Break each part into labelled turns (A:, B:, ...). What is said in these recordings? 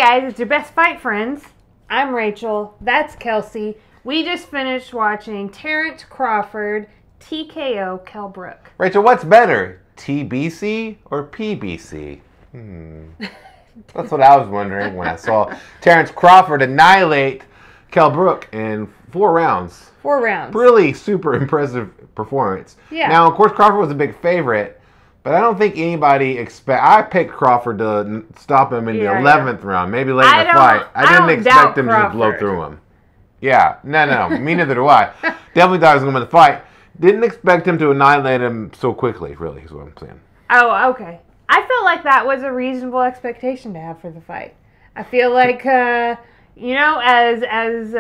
A: guys, it's your best fight friends. I'm Rachel. That's Kelsey. We just finished watching Terence Crawford, TKO Kell Brook.
B: Rachel, what's better, TBC or PBC? That's what I was wondering when I saw Terence Crawford annihilate Kell Brook in 4 rounds.
A: 4 rounds.
B: Really super impressive performance.
A: Yeah.
B: Now, of course, Crawford was a big favorite, but I don't think anybody I picked Crawford to stop him in the 11th round, maybe late in the fight. I didn't expect him to just blow through him. Yeah, no, me neither do I. Definitely thought he was going to win the fight. Didn't expect him to annihilate him so quickly, really, is what I'm saying.
A: Oh, okay. I felt like that was a reasonable expectation to have for the fight. I feel like, you know, as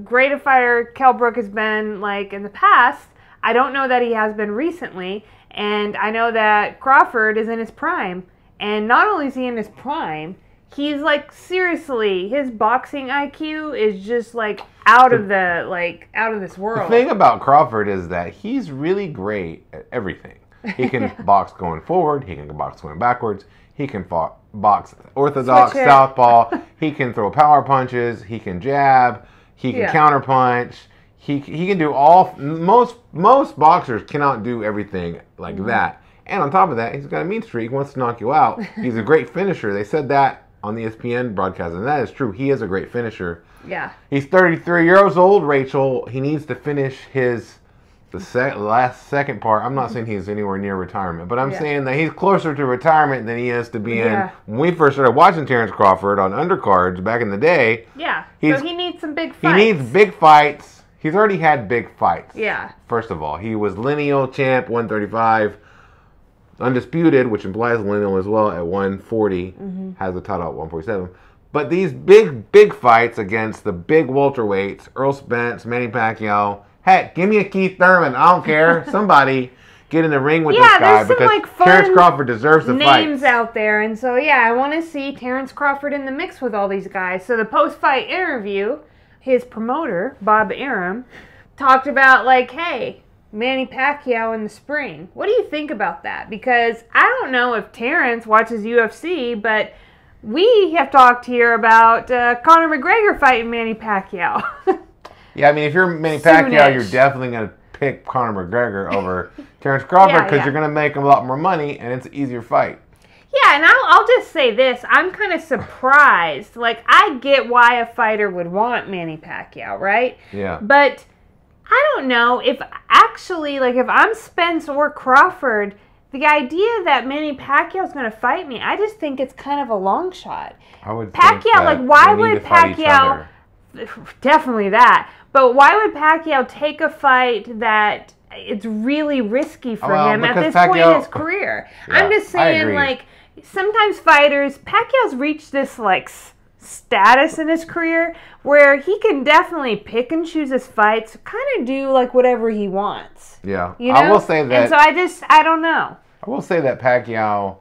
A: great a fighter Kell Brook has been, like, in the past, I don't know that he has been recently, and I know that Crawford is in his prime. And not only is he in his prime, he's, like, seriously, his boxing IQ is just, like, out of this world.
B: The thing about Crawford is that he's really great at everything. He can box going forward. He can box going backwards. He can box orthodox, southpaw. He can throw power punches. He can jab. He can counter punch. He can do all. Most boxers cannot do everything like that. And on top of that, he's got a mean streak. He wants to knock you out. He's a great finisher. They said that on the ESPN broadcast, and that is true. He is a great finisher.
A: Yeah.
B: He's 33 years old, Rachel. He needs to finish the second part. I'm not saying he's anywhere near retirement, but I'm saying that he's closer to retirement than he is to being. When we first started watching Terence Crawford on undercards back in the day.
A: Yeah. So he needs some big fights.
B: He needs big fights. He's already had big fights.
A: Yeah.
B: First of all, he was lineal champ 135. Undisputed, which implies lineal as well, at 140. Has the title at 147. But these big fights against the big welterweights, Earl Spence, Manny Pacquiao. Heck, give me a Keith Thurman. I don't care. Somebody get in the ring with this guy because
A: like,
B: Terence Crawford deserves the fight.
A: Names out there, and so I want to see Terence Crawford in the mix with all these guys. So the post-fight interview, his promoter Bob Arum talked about, like, hey, Manny Pacquiao in the spring. What do you think about that? Because I don't know if Terence watches UFC, but we have talked here about Conor McGregor fighting Manny Pacquiao.
B: Yeah, I mean, if you're Manny Pacquiao, you're definitely going to pick Conor McGregor over Terence Crawford because you're going to make him a lot more money and it's an easier fight.
A: Yeah, and I'll just say this. I'm kind of surprised. Like, I get why a fighter would want Manny Pacquiao, right?
B: Yeah.
A: But I don't know if actually, like, if I'm Spence or Crawford, the idea that Manny Pacquiao is going to fight me, I just think it's kind of a long shot.
B: I would
A: Pacquiao,
B: think that
A: like, why would
B: Pacquiao...
A: Definitely that. But why would Pacquiao take a fight that it's really risky for him at this point in his career? Yeah, I'm just saying, like, sometimes fighters, Pacquiao's reached this, like, status in his career where he can definitely pick and choose his fights, kind of do, like, whatever he wants.
B: Yeah.
A: You know?
B: I will say that.
A: And so I don't know.
B: I will say that Pacquiao,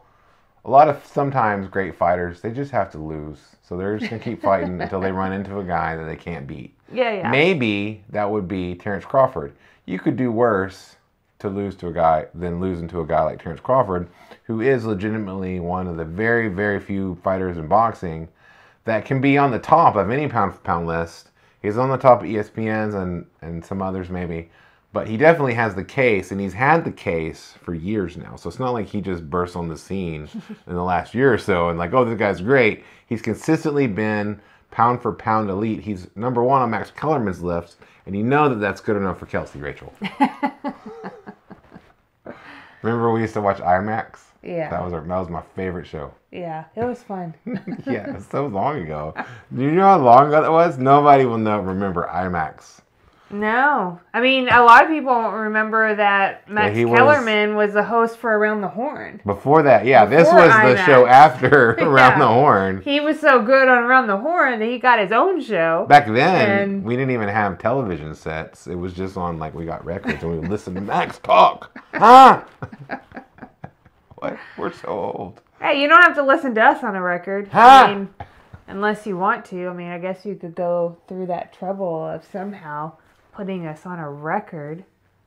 B: a lot of sometimes great fighters, they just have to lose. So they're just going to keep fighting until they run into a guy that they can't beat.
A: Yeah.
B: Maybe that would be Terence Crawford. You could do worse to lose to a guy than losing to a guy like Terence Crawford, who is legitimately one of the very, very few fighters in boxing that can be on the top of any pound-for-pound list. He's on the top of ESPN's and some others maybe. But he definitely has the case, and he's had the case for years now. So it's not like he just burst on the scene in the last year or so and like, oh, this guy's great. He's consistently been pound-for-pound elite. He's number 1 on Max Kellerman's list, and you know that that's good enough for Kelsey, Rachel. Remember we used to watch IMAX?
A: Yeah.
B: That was my favorite show.
A: Yeah, it was fun.
B: Yeah, it was so long ago. Do you know how long ago that was? Nobody will remember IMAX.
A: No. I mean, a lot of people won't remember that Max Kellerman was the host for Around the Horn.
B: Before that, this was the show after Around the Horn.
A: He was so good on Around the Horn that he got his own show.
B: Back then, we didn't even have television sets. It was just on, like, we got records and we would listen to Max talk. Huh? What? We're so old.
A: Hey, you don't have to listen to us on a record.
B: Huh?
A: I mean, unless you want to. I mean, I guess you could go through that trouble of somehow putting us on a record.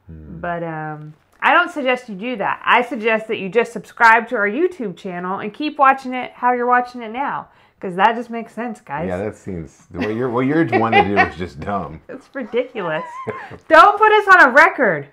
A: But I don't suggest you do that. I suggest that you just subscribe to our YouTube channel and keep watching it how you're watching it now. Because that just makes sense, guys.
B: Yeah, that seems... What you're wanting to do is just dumb.
A: It's ridiculous. Don't put us on a record.